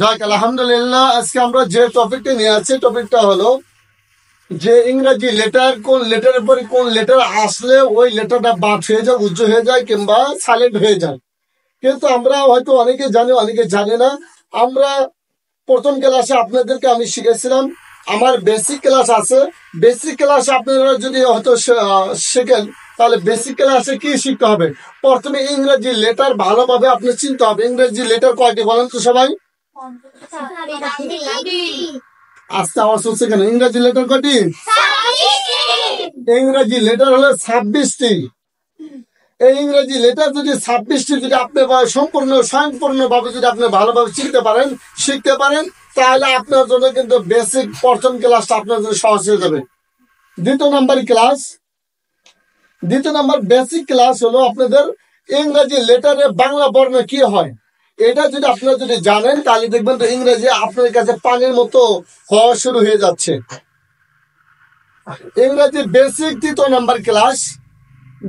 যাক আলহামদুলিল্লাহ, আজকে আমরা যে টপিকটা নিয়ে আছি টপিকটা হলো যে ইংরেজি লেটার, কোন লেটারের পরে কোন লেটার আসলে ওই লেটারটা বাদ হয়ে যায়, উজ্জ্ব হয়ে যায় কিংবা সাইলেন্ট হয়ে যায়। কিন্তু আমরা হয়তো অনেকে জানি, অনেকে জানে না। আমরা প্রথম ক্লাসে আপনাদেরকে আমি শিখেছিলাম, আমার বেসিক ক্লাস আছে। বেসিক ক্লাসে আপনারা যদি হয়তো শেখেন, তাহলে বেসিক ক্লাসে কি শিখতে হবে? প্রথমে ইংরেজি লেটার ভালোভাবে আপনি চিনতে হবে। ইংরেজি লেটার কয়টি বলেন তো সবাই? আস্তে আওয়াজ হচ্ছে কেন? ইংরেজি লেটার কয়টি? ইংরেজি লেটার হলো 26টি। এই ইংরেজি লেটার যদি 26টি যদি আপনি সম্পূর্ণ স্বয়ংপূর্ণ ভাবে যদি আপনি ভালোভাবে শিখতে পারেন, শিখতে পারেন, তাহলে আপনার জন্য কিন্তু বেসিক প্রথম ক্লাসটা আপনার জন্য সহজ হয়ে যাবে। দ্বিতীয় নাম্বার বেসিক ক্লাস হলো আপনাদের ইংরেজি লেটারে বাংলা বর্ণ কি হয়। এটা যদি আপনারা যদি জানেন, তাহলে দেখবেন তো ইংরেজি আপনার কাছে পানির মতো হওয়া শুরু হয়ে যাচ্ছে। ইংরেজি বেসিক দ্বিতীয় নাম্বার ক্লাস।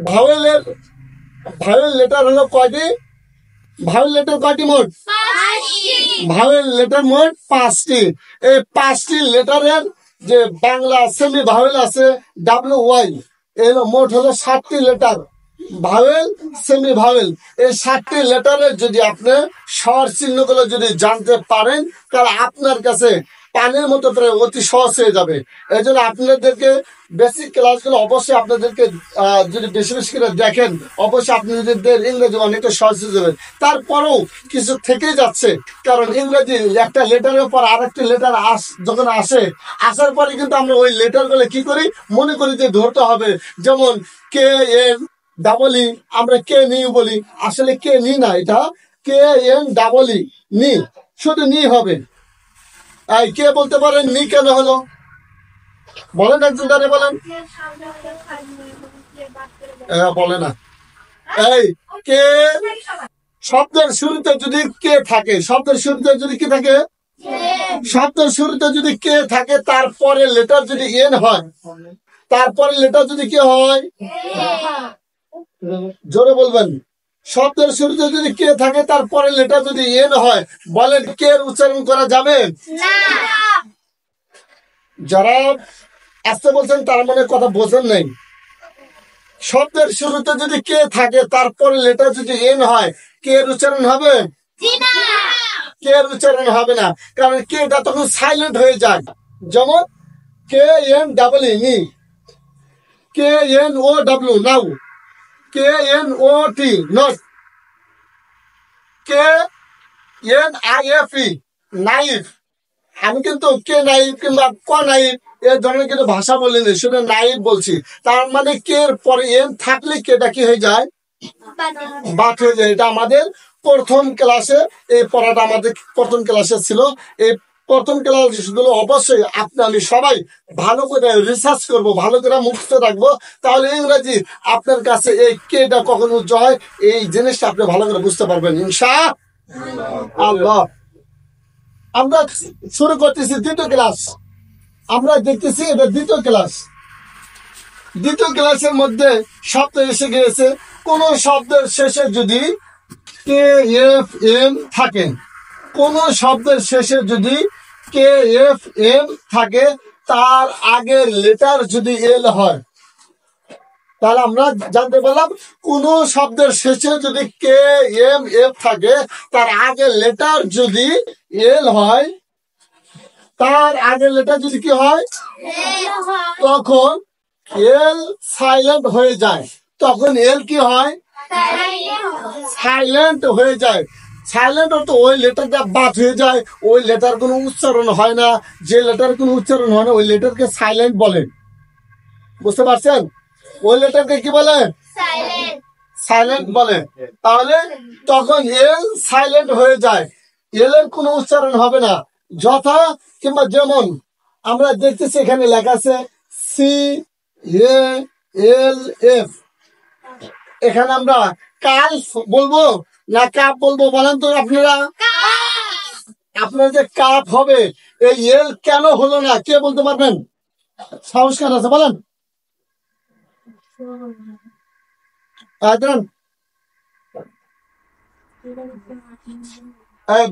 ভাওয়েলের ভাওয়েল লেটার হলো কয়টি? ভাওয়েল লেটার কয়টি মোট? ভাওয়েল লেটার মোট 5টি। এই 5টি লেটারের যে বাংলা সেমি ভাওয়েল আছে WY, এর মোট হলো 7টি লেটার। ভাওয়েল, সেমি ভাওয়েল, এই 7টি লেটারের যদি আপনি স্বর চিহ্নগুলো যদি জানতে পারেন, তাহলে আপনার কাছে পানির মতো প্রায় অতি সহজ হয়ে যাবে। এই জন্য আপনাদেরকে বেসিক ক্লাসগুলো অবশ্যই আপনাদেরকে যদি বেশি বেশি করে দেখেন, অবশ্যই আপনাদের ইংরেজি অনেকটা সহজ হয়ে যাবে। তারপরেও কিছু থেকে যাচ্ছে, কারণ ইংরেজি একটা লেটারের পর আরেকটি লেটার যখন আসার পরে কিন্তু আমরা ওই লেটারগুলো কি করি, মনে করি যে ধরতে হবে। যেমন KN ডাবল ই, আমরা কে নি বলি, আসলে কে নি না, এটা KN ডাবল ই, নি, শুধু নি হবে। এই কে বলতে পারেন নি কেন হলো? বলেন, একজন জানে বলেন। বলে না। এই কে শব্দের শুরুতে যদি কে থাকে, শব্দের শুরুতে যদি কি থাকে, শব্দের শুরুতে যদি কে থাকে, তারপরে লেটার যদি এন হয়, তারপরে লেটার যদি কি হয়, জোরে বলবেন। শব্দের শুরুতে যদি কে থাকে, তারপরে লেটার যদি এন হয়, বলেন কে উচ্চারণ করা যাবে? যারা আসতে বলছেন তার মানে কথা বোঝেন নাই। শব্দের শুরুতে যদি কে থাকে, তারপরে লেটার যদি এন হয়, কে উচ্চারণ হবে? কে উচ্চারণ হবে না, কারণ কেটা তখন সাইলেন্ট হয়ে যায়। যেমন KN ডাবল ই, নি, KNOW, now, KNOT, not, KNIFE, knife. আমি কিন্তু কে নাইফ কিংবা ক নাইফ এই ধরনের কিন্তু ভাষা বলিনি, শুধু নাইফ বলছি। তার মানে কে এর পরে এন থাকলে কেটা কি হয়ে যায়? বাদ হয়ে যায়। এটা আমাদের প্রথম ক্লাসে, এই পড়াটা আমাদের প্রথম ক্লাসে ছিল। এই প্রথম ক্লাসগুলো অবশ্যই আমি সবাই ভালো করে রিসার্চ করব, ভালো করে মুখস্থ রাখবো, তাহলে ইংরেজি আপনার কাছে এই কেটা কখন উচ্চ হয়, এই জিনিসটা আপনি ভালো করে বুঝতে পারবেন ইনশাআল্লাহ। আমরা শুরু করতেছি দ্বিতীয় ক্লাস। আমরা দেখতেছি এটা দ্বিতীয় ক্লাস। দ্বিতীয় ক্লাসের মধ্যে শব্দ এসে গিয়েছে। কোন শব্দের শেষে যদি KFM থাকে, কোন শব্দের শেষে যদি KFM থাকে, তার আগের লেটার যদি এল হয়, তাহলে আমরা জানতে পারলাম কোন শব্দের শেষে যদি KMF থাকে, তার আগের লেটার যদি এল হয়, তার আগের লেটার যদি কি হয়, তখন এল সাইলেন্ট হয়ে যায়। তখন এল কি হয়? সাইলেন্ট হয়ে যায়। সাইলেন্ট অর্থ ওই লেটারটা বাদ হয়ে যায়, ওই লেটার কোনো উচ্চারণ হয় না। যে লেটার কোনো উচ্চারণ হয় না, ওই লেটারকে সাইলেন্ট বলে। বুঝতে পারছেন? ওই লেটারকে কি বলে? সাইলেন্ট বলে। তাহলে তখন এল সাইলেন্ট হয়ে যায়, এল এর কোনো উচ্চারণ হবে না। যথা কিংবা যেমন আমরা দেখতেছি এখানে লেখা আছে CALF। এখানে আমরা কালফ বলবো না কাপ বলবো, বলেন তো আপনারা? আপনার যে কাপ হবে, এই এল কেন হলো না, কে বলতে পারবেন? সংস্কার আছে, বলেন।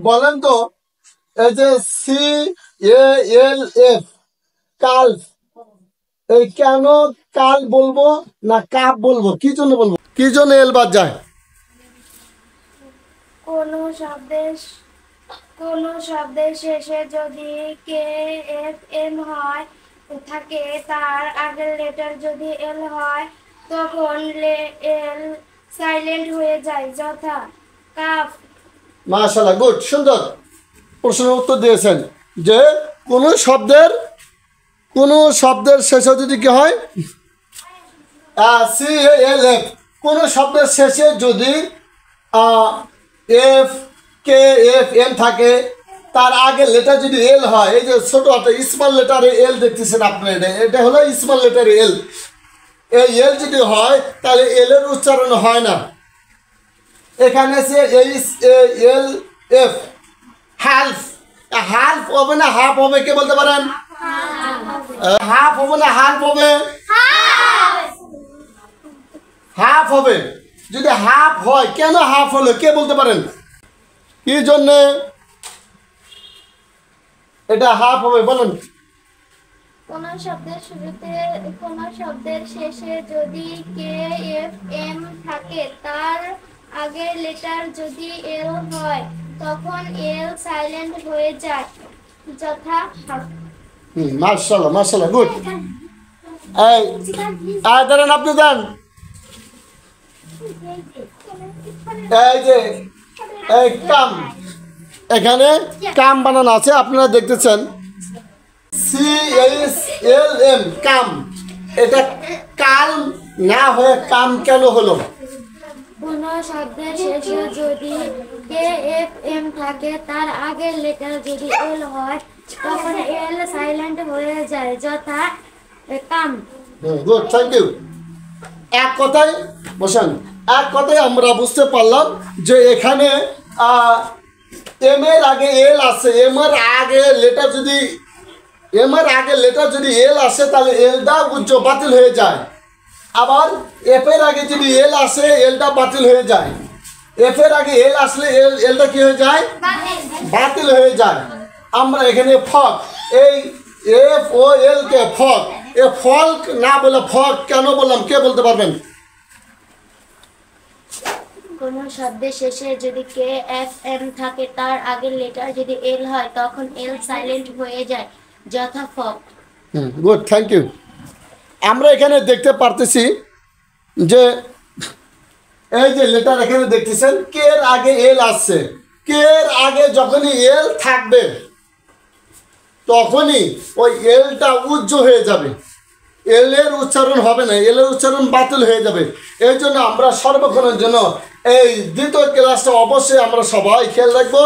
বলেন তো, এই যে CALF, কাল্ফ। এই কেন কাল বলবো না কাপ বলবো, কি জন্য বলবো, কি জন্য এল বাদ যায়? কোন শব্দের শেষে যদি KFM হয় থাকে, তার আগের লেটার যদি এল হয়, তখন এল সাইলেন্ট হয়ে যায়, যথা কাফ। মাশাআল্লাহ, গুড, সুন্দর প্রশ্নের উত্তর দিয়েছেন। যে কোনো শব্দের শেষে যদি কি হয়, CALF, কোনো শব্দের শেষে যদি FKFM থাকে, তার আগে লেটার যদি এল হয়, এই যে ছোট একটা স্মল লেটারে এল দেখতেছেন আপনারা, এটা হলো স্মল লেটারে এল। এই এল যদি হয় তাহলে এল এর উচ্চারণ হয় না। এখানে সে HALF, হালফ। হালফ হবে না হাফ হবে, কে বলতে পারেন? হাফ হবে না হালফ হবে? হাফ হবে। যদি হাফ হয়, কেন হাফ হলো, কে বলতে পারেন? কি জন্যে এটা হাফ হবে, বলুন। কোন শব্দের শেষে যদি KFM থাকে, তার আগের লেটার যদি এল হয়, তখন এল সাইলেন্ট হয়ে যায়, যথা হাফ। মাশাআল্লাহ, মাশাআল্লাহ, গুড। এই দাঁড়ান, আপনি দেন। এই যে এই কাম, এখানে কাম বানানো আছে, আপনারা দেখতেছেন CALM, কাম। এটা কাল না হয়ে কাম কেন হলো? কোন শব্দের শেষে যদি KFM থাকে, তার আগের লেটার যদি এল হয়, তখন এল সাইলেন্ট হয়ে যায়, যথা কাম। Good, thank you. এক কথায় বসেন, এক কথায় আমরা বুঝতে পারলাম যে এখানে এম এর আগে এল আছে, এম এর আগে লেটার যদি এল আসে, তাহলে এলটা বাতিল হয়ে যায়। আবার এফ এর আগে যদি এল আসে, এলটা বাতিল হয়ে যায়। এফ এর আগে এল আসলে এলটা কি হয়ে যায়? বাতিল হয়ে যায়। আমরা এখানে ফক, এই FOL কে ফক, এ ফল্ক না বলে ফক কেন বললাম, কে বলতে পারবেন? কোন শব্দের শেষে যদি KFM থাকে, তার আগের লেটার যদি এল হয়, তখন এল সাইলেন্ট হয়ে যায়, যথা ফক। Good, thank you. আমরা এখানে দেখতে পারতেছি যে এই যে লেটার এখানে দেখতেছেন, কে এর আগে এল আসছে। কে এর আগে যখনই এল থাকবে, তখনই ওই এলটা হয়ে যাবে, এল এর উচ্চারণ হবে না, এল এর উচ্চারণ বাতিল হয়ে যাবে। এই জন্য আমরা সর্বক্ষণের জন্য এই দ্বিতীয় ক্লাসটা অবশ্যই আমরা সবাই খেয়াল রাখবো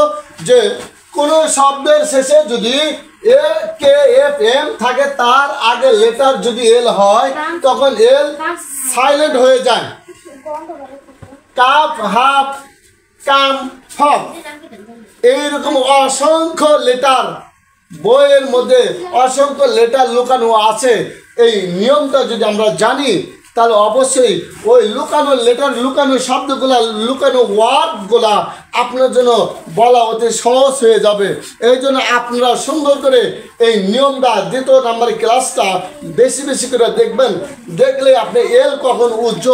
যে কোনো শব্দের শেষে যদি KFM থাকে, তার আগে লেটার যদি এল হয়, তখন এল সাইলেন্ট হয়ে যায়। কাপ, হাফ, কাম, ফক, এইরকম অসংখ্য লেটার বইয়ের মধ্যে অসংখ্য লেটার লুকানো আছে। এই নিয়মটা যদি আমরা জানি, তাহলে অবশ্যই ওই লুকানো লেটার, লুকানো শব্দগুলা, লুকানো ওয়ার্ডগুলা আপনার জন্য বলা অতি সহজ হয়ে যাবে। এই জন্য আপনারা সুন্দর করে এই নিয়মটা, দ্বিতীয় নাম্বার ক্লাসটা বেশি বেশি করে দেখবেন। দেখলে আপনি এল কখন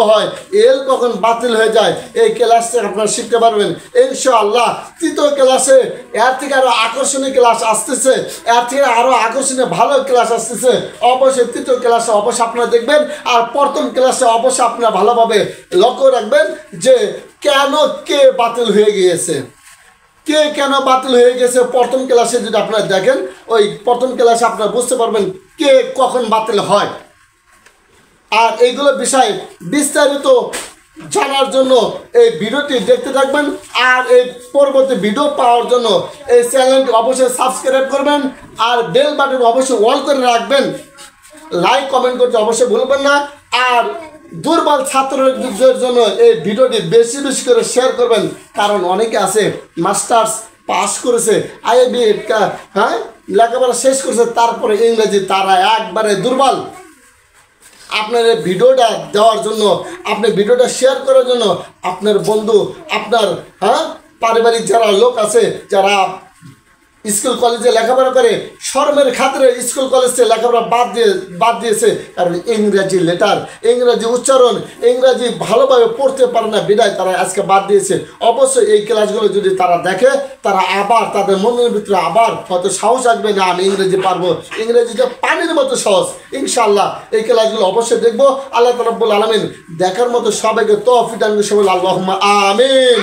হয়, এল কখন বাতিল হয়ে যায়, এই ক্লাসটা আপনারা শিখতে পারবেন ইনশাআল্লাহ। তৃতীয় ক্লাসে এর থেকে আরও আকর্ষণীয় ক্লাস আসতেছে, এর থেকে আরও আকর্ষণীয় ভালো ক্লাস আসতেছে। অবশ্যই তৃতীয় ক্লাসে অবশ্যই আপনারা দেখবেন। আর প্রথম ক্লাসে অবশ্যই আপনারা ভালোভাবে লক্ষ্য রাখবেন যে কেন কে বাতিল হয়ে গিয়েছে, কে কেন বাতিল হয়ে গেছে। প্রথম ক্লাসে যদি আপনারা দেখেন, ওই প্রথম ক্লাসে আপনারা বুঝতে পারবেন কে কখন বাতিল হয়। আর এইগুলো বিষয় বিস্তারিত জানার জন্য এই ভিডিওটি দেখতে থাকবেন। আর এই পরবর্তী ভিডিও পাওয়ার জন্য এই চ্যানেলটি অবশ্যই সাবস্ক্রাইব করবেন, আর বেল বাটন অবশ্যই অল করে রাখবেন। লাইক কমেন্ট করতে অবশ্যই ভুলবেন না। আর দুর্বল ছাত্রদের জন্য এই ভিডিওটি বেশি বেশি করে শেয়ার করবেন, কারণ অনেকে আছে মাস্টার্স পাস করেছে, IIB, হ্যাঁ, লেখাপড়া শেষ করেছে, তারপরে ইংরেজি তারা একবারে দুর্বল। আপনার এই ভিডিওটা দেওয়ার জন্য, আপনি ভিডিওটা শেয়ার করার জন্য আপনার বন্ধু, আপনার পারিবারিক যারা লোক আছে, যারা স্কুল কলেজে লেখাপড়া করে শর্মের খাতিরে স্কুল কলেজ থেকে লেখাপড়া বাদ দিয়েছে, কারণ ইংরেজি লেটার, ইংরেজি উচ্চারণ, ইংরেজি ভালোভাবে পড়তে পারে না বিদায় তারা আজকে বাদ দিয়েছে। অবশ্যই এই ক্লাসগুলো যদি তারা দেখে, তারা আবার তাদের মনের ভিতরে আবার হয়তো সাহস আসবে, না আমি ইংরেজি পারবো, ইংরেজিটা পানির মতো সহজ। ইনশাআল্লাহ এই ক্লাসগুলো অবশ্যই দেখবো। আল্লাহ রাব্বুল আলামিন দেখার মতো সবাইকে তৌফিক দান করুন। আল্লাহুম্মা আমিন।